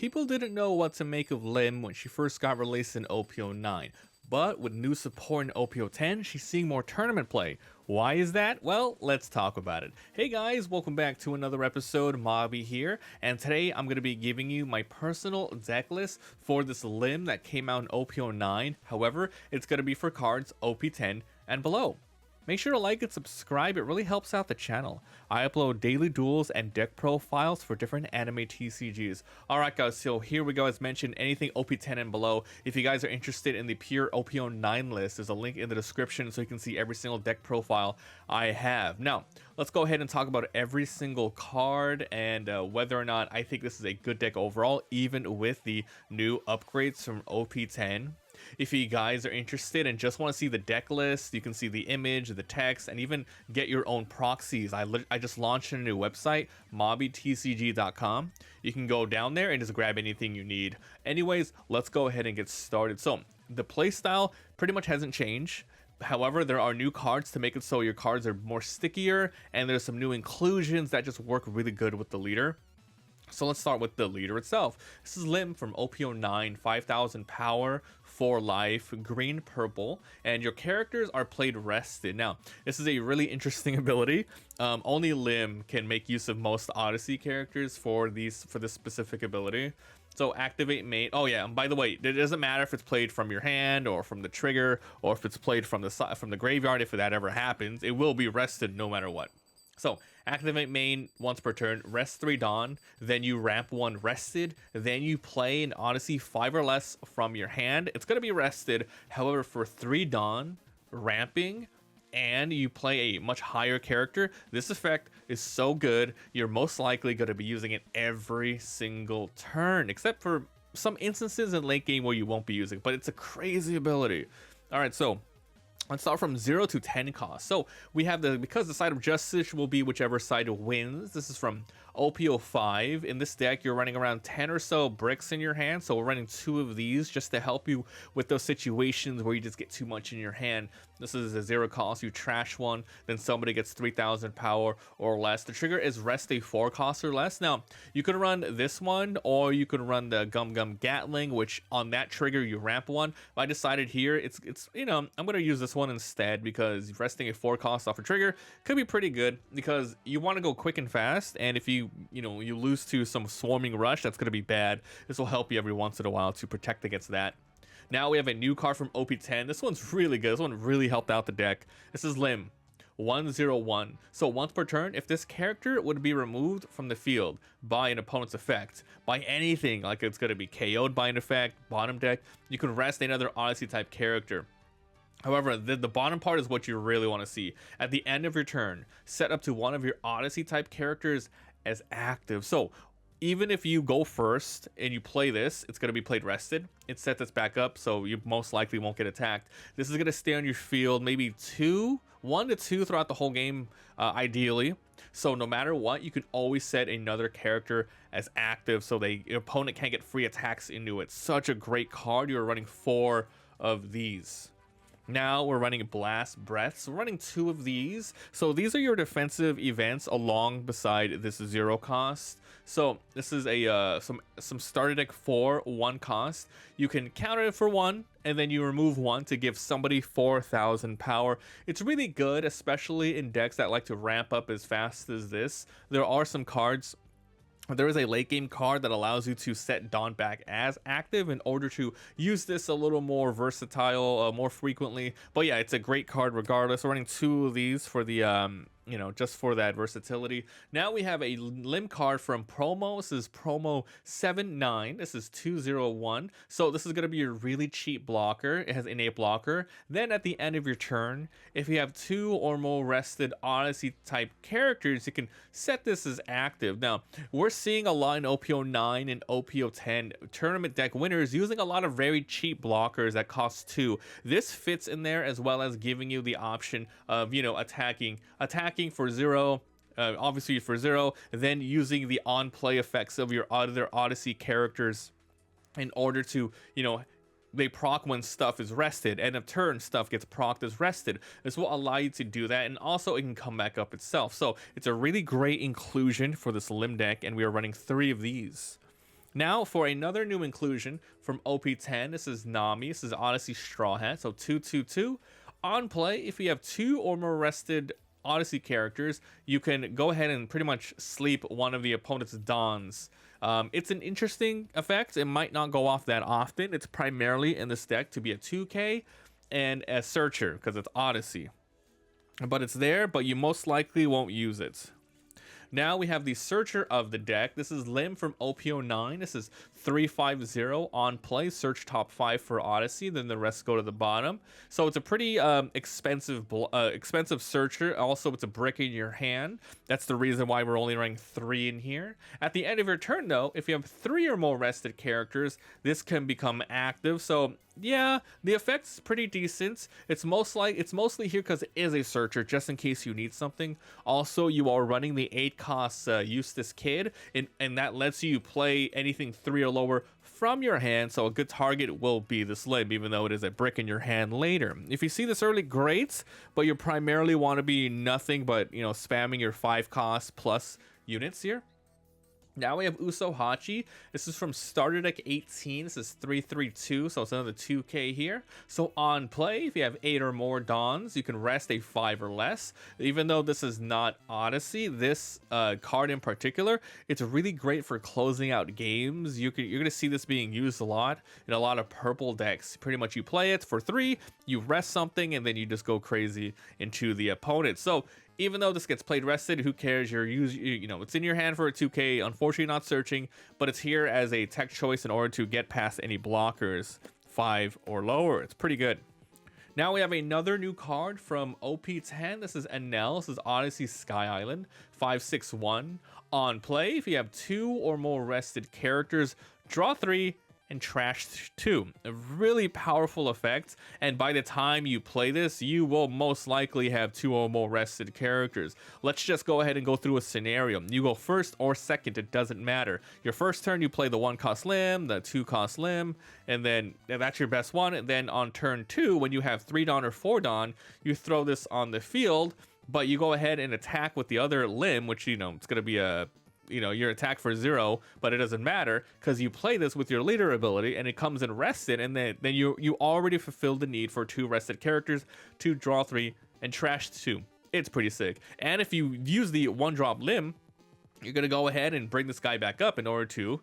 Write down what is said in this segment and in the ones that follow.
People didn't know what to make of Lim when she first got released in OP09, but with new support in OP10, she's seeing more tournament play. Why is that? Well, let's talk about it. Hey guys, welcome back to another episode. Mobby here, and today I'm going to be giving you my personal deck list for this Lim that came out in OP09. However, it's going to be for cards OP10 and below. Make sure to like and subscribe, it really helps out the channel. I upload daily duels and deck profiles for different anime TCGs. Alright guys, so here we go. As mentioned, anything OP10 and below. If you guys are interested in the pure OP09 list, there's a link in the description so you can see every single deck profile I have. Now, let's go ahead and talk about every single card and whether or not I think this is a good deck overall, even with the new upgrades from OP10. If you guys are interested and just want to see the deck list, you can see the image, the text, and even get your own proxies. I just launched a new website, mobbytcg.com. You can go down there and just grab anything you need. Anyways, let's go ahead and get started. So, the playstyle pretty much hasn't changed. However, there are new cards to make it so your cards are more stickier, and there's some new inclusions that just work really good with the leader. So let's start with the leader itself. This is Lim from OP09, 5000 power, 4 life, green, purple, and your characters are played rested. Now, this is a really interesting ability. Only Lim can make use of most Odyssey characters for this specific ability. So activate main. Oh yeah, and by the way, it doesn't matter if it's played from your hand or from the trigger or if it's played from the graveyard. If that ever happens, it will be rested no matter what. So, activate main once per turn, rest 3 Dawn, then you ramp 1 rested, then you play an Odyssey 5 or less from your hand. It's going to be rested, however, for 3 Dawn, ramping, and you play a much higher character. This effect is so good, you're most likely going to be using it every single turn, except for some instances in late game where you won't be using it, but it's a crazy ability. Alright, so let's start from 0 to 10 cost. So we have because the side of justice will be whichever side wins. This is from OP05. In this deck, you're running around 10 or so bricks in your hand. So we're running 2 of these just to help you with those situations where you just get too much in your hand. This is a 0 cost. You trash one, then somebody gets 3000 power or less. The trigger is rest a 4 cost or less. Now, you could run this one, or you could run the Gundam Gatling, which on that trigger you ramp one. But I decided here, it's you know, I'm going to use this one instead because resting a 4 cost off a trigger could be pretty good because you want to go quick and fast, and if you lose to some swarming rush, that's going to be bad. This will help you every once in a while to protect against that. Now we have a new card from OP10. This one's really good. This one really helped out the deck. This is Lim, 101. So once per turn, if this character would be removed from the field by an opponent's effect, by anything, like it's going to be KO'd by an effect, bottom deck, you can rest another Odyssey type character. However, the bottom part is what you really want to see. At the end of your turn, set up to one of your Odyssey type characters as active. So even if you go first and you play this, it's going to be played rested. It sets this back up, so you most likely won't get attacked. This is going to stay on your field maybe 1 to 2 throughout the whole game, ideally. So no matter what, you can always set another character as active so your opponent can't get free attacks into it. Such a great card. You're running 4 of these. Now we're running Blast Breaths. We're running 2 of these. So these are your defensive events along beside this 0 cost. So this is a some starter deck for 1 cost. You can counter it for 1, and then you remove 1 to give somebody 4000 power. It's really good, especially in decks that like to ramp up as fast as this. There are some cards. There is a late game card that allows you to set Dawn back as active in order to use this a little more versatile, more frequently. But yeah, it's a great card regardless. We're running 2 of these for the just for that versatility. Now we have a Lim card from promo. This is promo 79. This is 201. So this is going to be your really cheap blocker. It has innate blocker. Then at the end of your turn, if you have 2 or more rested Odyssey type characters, you can set this as active. Now, we're seeing a lot in OP09 and OP10 tournament deck winners using a lot of very cheap blockers that cost 2. This fits in there, as well as giving you the option of, attacking for 0, obviously for 0, then using the on-play effects of your other Odyssey characters in order to, they proc when stuff is rested, and if turn stuff gets procced as rested. This will allow you to do that, and also it can come back up itself. So it's a really great inclusion for this Lim deck, and we are running 3 of these. Now for another new inclusion from OP10, this is Nami, this is Odyssey Straw Hat, so 2/2/2. On play, if you have 2 or more rested Odyssey characters, you can go ahead and pretty much sleep one of the opponent's Dons. It's an interesting effect. It might not go off that often. It's primarily in this deck to be a 2K and a Searcher because it's Odyssey. But it's there, but you most likely won't use it. Now we have the Searcher of the deck. This is Lim from OP09. This is 3/5/0 on play. Search top 5 for Odyssey, then the rest go to the bottom. So it's a pretty expensive Searcher. Also, it's a brick in your hand. That's the reason why we're only running 3 in here. At the end of your turn, though, if you have 3 or more rested characters, this can become active. So yeah, the effect's pretty decent. It's mostly here because it is a Searcher, just in case you need something. Also, you are running the 8 cost Eustace Kid, and that lets you play anything 3 or lower from your hand, so a good target will be this Lim, even though it is a brick in your hand later. If you see this early, great, but you primarily want to be nothing but, spamming your 5 cost plus units here. Now we have Uso Hachi. This is from Starter Deck 18. This is 3/3/2, so it's another 2K here. So on play, if you have 8 or more Dons, you can rest a 5 or less. Even though this is not Odyssey, this card in particular, it's really great for closing out games. You're going to see this being used a lot in a lot of purple decks. Pretty much you play it for 3, you rest something, and then you just go crazy into the opponent. So even though this gets played rested, who cares? It's in your hand for a 2K. Unfortunately, not searching, but it's here as a tech choice in order to get past any blockers 5 or lower. It's pretty good. Now we have another new card from OP10. This is Enel. This is Odyssey Sky Island 5/6/1. On play, if you have 2 or more rested characters, draw 3 and trash 2. A really powerful effect, and by the time you play this, you will most likely have 2 or more rested characters. Let's just go ahead and go through a scenario. You go first or second, it doesn't matter. Your first turn, you play the 1 cost Lim, the 2 cost Lim, and then that's your best one. And then on turn 2, when you have 3 Don or 4 Don, you throw this on the field, but you go ahead and attack with the other Lim, which, it's going to be your attack for 0, but it doesn't matter because you play this with your leader ability and it comes in rested, and then you already fulfilled the need for 2 rested characters to draw 3 and trash 2. It's pretty sick. And if you use the 1-drop Lim, you're gonna go ahead and bring this guy back up in order to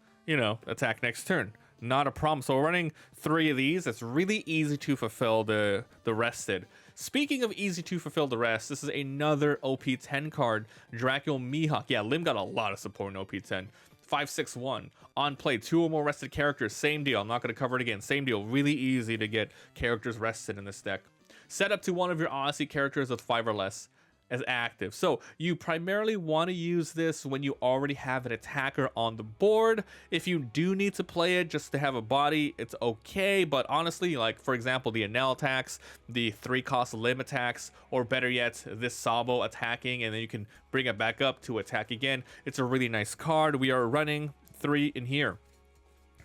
attack next turn. Not a problem. So we're running 3 of these. It's really easy to fulfill the rested. Speaking of easy to fulfill the rest, this is another OP10 card, Dracula Mihawk. Yeah, Lim got a lot of support in OP10. 5/6/1. On play, 2 or more rested characters, same deal. I'm not going to cover it again. Same deal. Really easy to get characters rested in this deck. Set up to one of your Odyssey characters with 5 or less as active. So you primarily want to use this when you already have an attacker on the board. If you do need to play it just to have a body, it's okay, but honestly, like for example the Enel attacks, the 3 cost Lim attacks, or better yet this Sabo attacking, and then you can bring it back up to attack again. It's a really nice card. We are running 3 in here.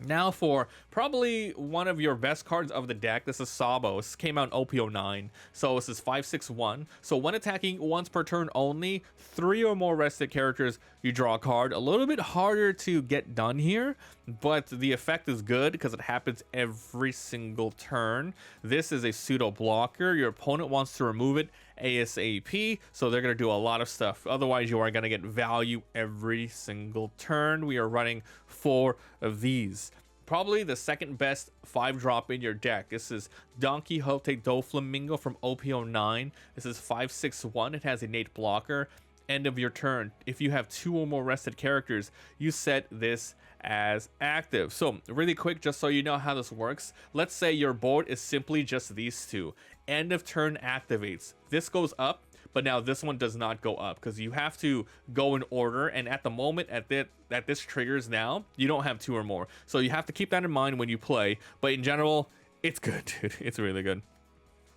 Now for probably one of your best cards of the deck, this is Sabo. This came out in OP09, so this is 5/6/1. So when attacking once per turn only, 3 or more rested characters, you draw a card. A little bit harder to get done here, but the effect is good because it happens every single turn. This is a pseudo blocker. Your opponent wants to remove it ASAP, so they're going to do a lot of stuff. Otherwise, you are going to get value every single turn. We are running 4 of these. Probably the second best 5-drop in your deck. This is Don Quixote Doflamingo from OP09. This is 5/6/1. It has innate blocker. End of your turn, if you have 2 or more rested characters, you set this as active. So really quick, just so you know how this works, let's say your board is simply just these 2. End of turn activates. This goes up, but now this one does not go up because you have to go in order, and at the moment that this triggers now, you don't have 2 or more. So you have to keep that in mind when you play, but in general, it's good, dude. It's really good.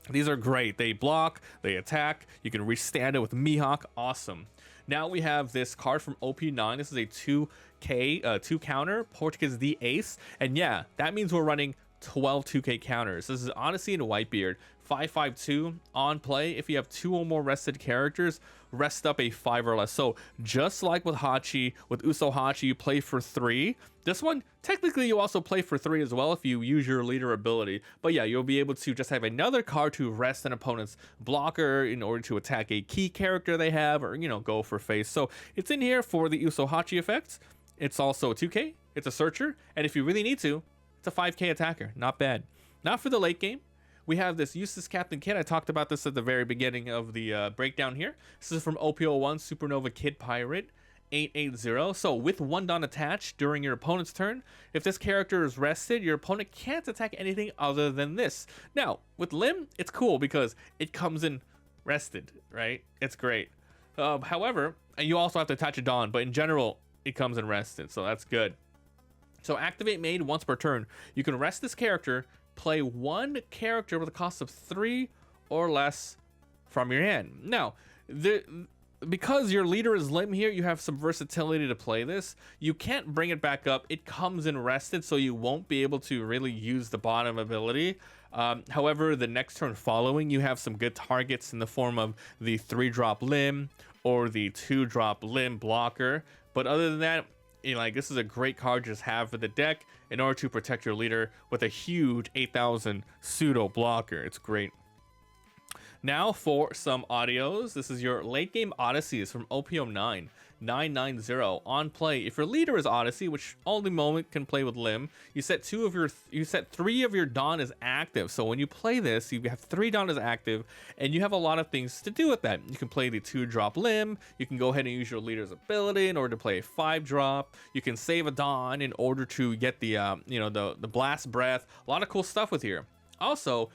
These are great. They block, they attack. You can restand it with Mihawk. Awesome. Now we have this card from OP9. This is a 2 counter, Portuguese the Ace. And yeah, that means we're running 12 2K counters. This is Odyssey and Whitebeard. 5/5/2 on play. If you have 2 or more rested characters, rest up a 5 or less. So just like with Hachi, with Uso Hachi, you play for 3. This one, technically you also play for 3 as well if you use your leader ability. But yeah, you'll be able to just have another card to rest an opponent's blocker in order to attack a key character they have, or, you know, go for face. So it's in here for the Uso Hachi effect. It's also a 2K, it's a searcher, and if you really need to, it's a 5K attacker. Not bad. Not for the late game. We have this Useless Captain Kid. I talked about this at the very beginning of the breakdown here. This is from OP01 Supernova Kid Pirate 880. So with 1 Dawn attached during your opponent's turn, if this character is rested, your opponent can't attack anything other than this. Now, with Lim, it's cool because it comes in rested, right? It's great. However, you also have to attach a Dawn, but in general, it comes in rested, so that's good. So activate made once per turn. You can rest this character, play 1 character with a cost of 3 or less from your hand. Now, because your leader is Lim here, you have some versatility to play this. You can't bring it back up. It comes in rested, so you won't be able to really use the bottom ability. However, the next turn following, you have some good targets in the form of the 3-drop Lim or the 2-drop Lim blocker. But other than that, you know, like, this is a great card to just have for the deck in order to protect your leader with a huge 8,000 pseudo blocker. It's great. Now for some audios. This is your late game Odysseys from OP09 990 on play. If your leader is Odyssey, which only Moment can play with Lim, you set 3 of your Dawn as active. So when you play this, you have 3 Dawn as active, and you have a lot of things to do with that. You can play the 2-drop Lim. You can go ahead and use your leader's ability in order to play a 5-drop. You can save a Dawn in order to get the the blast breath. A lot of cool stuff with here. Also,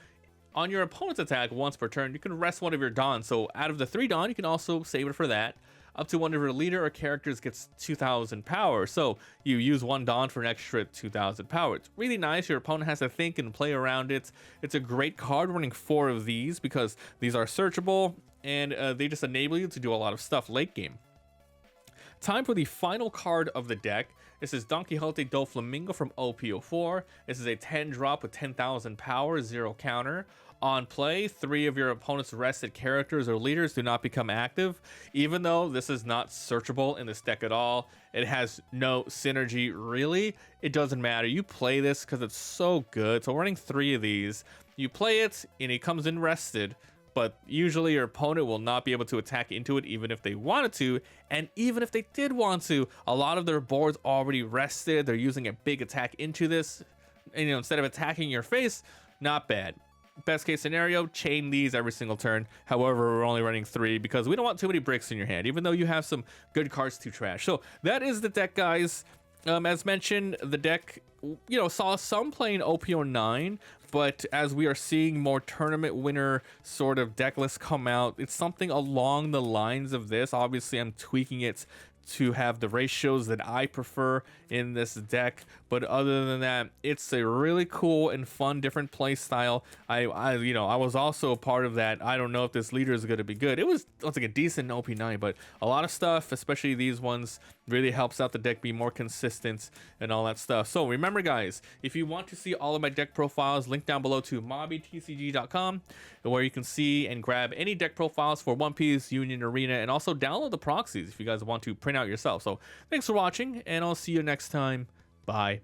on your opponent's attack once per turn, you can rest 1 of your Dawn. So out of the 3 Dawn, you can also save it for that. Up to 1 of your leader or characters gets 2,000 power. So you use 1 Dawn for an extra 2,000 power. It's really nice. Your opponent has to think and play around it. It's a great card running 4 of these because these are searchable and they just enable you to do a lot of stuff late game. Time for the final card of the deck. This is Don Quixote do Flamingo from OP04. This is a 10-drop with 10,000 power, 0 counter. On play, 3 of your opponent's rested characters or leaders do not become active. Even though this is not searchable in this deck at all, it has no synergy really. It doesn't matter. You play this because it's so good. So we're running 3 of these. You play it and it comes in rested, but usually your opponent will not be able to attack into it even if they wanted to. And even if they did want to, a lot of their board's already rested. They're using a big attack into this. And, instead of attacking your face, not bad. Best case scenario, chain these every single turn. However, we're only running 3 because we don't want too many bricks in your hand, even though you have some good cards to trash. So that is the deck, guys. As mentioned, the deck, saw some play in OP09, but as we are seeing more tournament winner sort of deck lists come out, it's something along the lines of this. Obviously, I'm tweaking it to have the ratios that I prefer in this deck, but other than that, it's a really cool and fun different play style. I was also a part of that. I don't know if this leader is going to be good. It was like a decent OP9, but a lot of stuff, especially these ones, really helps out the deck be more consistent and all that stuff. So remember, guys, if you want to see all of my deck profiles, link down below to mobytcg.com, where you can see and grab any deck profiles for One Piece, Union, Arena, and also download the proxies if you guys want to print out yourself. So thanks for watching, and I'll see you next time. Bye.